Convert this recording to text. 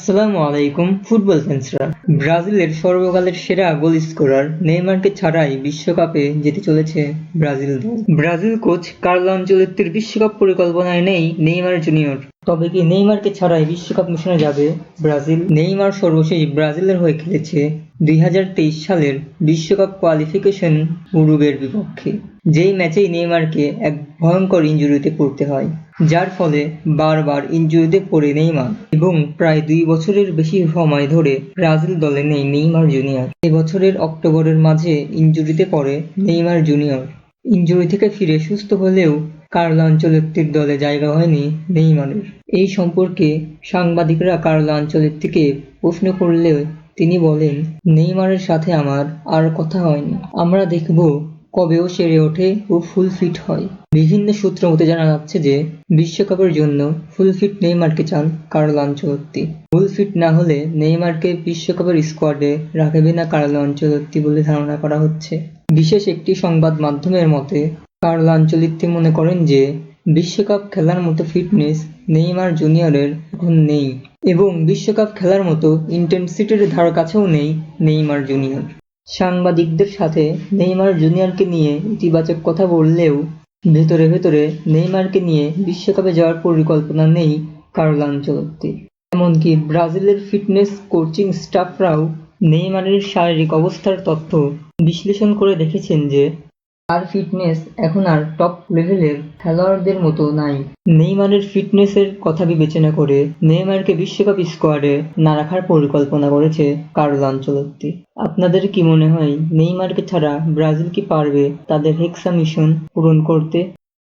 আসসালামু আলাইকুম ফুটবল ফ্যান্সরা। ব্রাজিলের সর্বকালের সেরা গোল স্কোরার নেইমারকে ছাড়াই বিশ্বকাপে যেতে চলেছে ব্রাজিল দল। ব্রাজিল কোচ কার্লো আনচেলত্তির বিশ্বকাপ পরিকল্পনায় নেই নেইমার জুনিয়র। তবে কি নেইমারকে ছাড়াই বিশ্বকাপ মিশনে যাবে ব্রাজিল? নেইমার সর্বশেষ ব্রাজিলের হয়ে খেলেছে 2023 সালের বিশ্বকাপ কোয়ালিফিকেশন উরুগুয়ের বিপক্ষে। যেই ম্যাচেই নেইমারকে এক ভয়ঙ্কর ইনজুরিতে পড়তে হয়, যার ফলে বারবার ইনজুরিতে পড়ে নেইমার এবং প্রায় 2 বছরের বেশি সময় ধরে ব্রাজিল দলে নেই নেইমার জুনিয়র। এবছরের অক্টোবরের মাঝে ইনজুরিতে পড়ে নেইমার জুনিয়র। ইনজুরি থেকে ফিরে সুস্থ হলেও কার্লো আনচেলত্তির দলে জায়গা হয়নি নেইমারের। এই সম্পর্কে সাংবাদিকরা কার্লো আনচেলত্তিকে প্রশ্ন করলেও তিনি বলেন, নেইমারের সাথে আমার আর কথা হয়নি। আমরা দেখব কবে ও সেরে ওঠে ও ফুল ফিট হয়। বিভিন্ন সূত্র মতে জানা যাচ্ছে যে বিশ্বকাপের জন্য ফুল ফিট নেইমারকে চান কার্লো আনচেলত্তি। ফুল ফিট না হলে নেইমারকে বিশ্বকাপের স্কোয়াডে রাখবে না কার্লো আনচেলত্তি বলে ধারণা করা হচ্ছে। বিশেষ একটি সংবাদ মাধ্যমের মতে কার্লো আনচেলত্তি মনে করেন যে বিশ্বকাপ খেলার মতো ফিটনেস নেইমার জুনিয়রের এখন নেই এবং বিশ্বকাপ খেলার মতো ইন্টেন্সিটির ধার কাছেও নেই নেইমার জুনিয়র। সাংবাদিকদের সাথে নেইমার জুনিয়রকে নিয়ে ইতিবাচক কথা বললেও ভেতরে ভেতরে নেইমারকে নিয়ে বিশ্বকাপে যাওয়ার পরিকল্পনা নেই কার্লো আনচেলত্তির। এমনকি ব্রাজিলের ফিটনেস কোচিং স্টাফরাও নেইমারের শারীরিক অবস্থার তথ্য বিশ্লেষণ করে দেখেছেন যে তার ফিটনেস এখন আর টপ লেভেলের খেলোয়াড়দের মতো নাই। নেইমারের ফিটনেসের কথা বিবেচনা করে নেইমারকে বিশ্বকাপ স্কোয়াডে না রাখার পরিকল্পনা করেছে কার্লো আনচেলত্তি। আপনাদের কি মনে হয় নেইমারকে ছাড়া ব্রাজিল কি পারবে তাদের হেক্সা মিশন পূরণ করতে?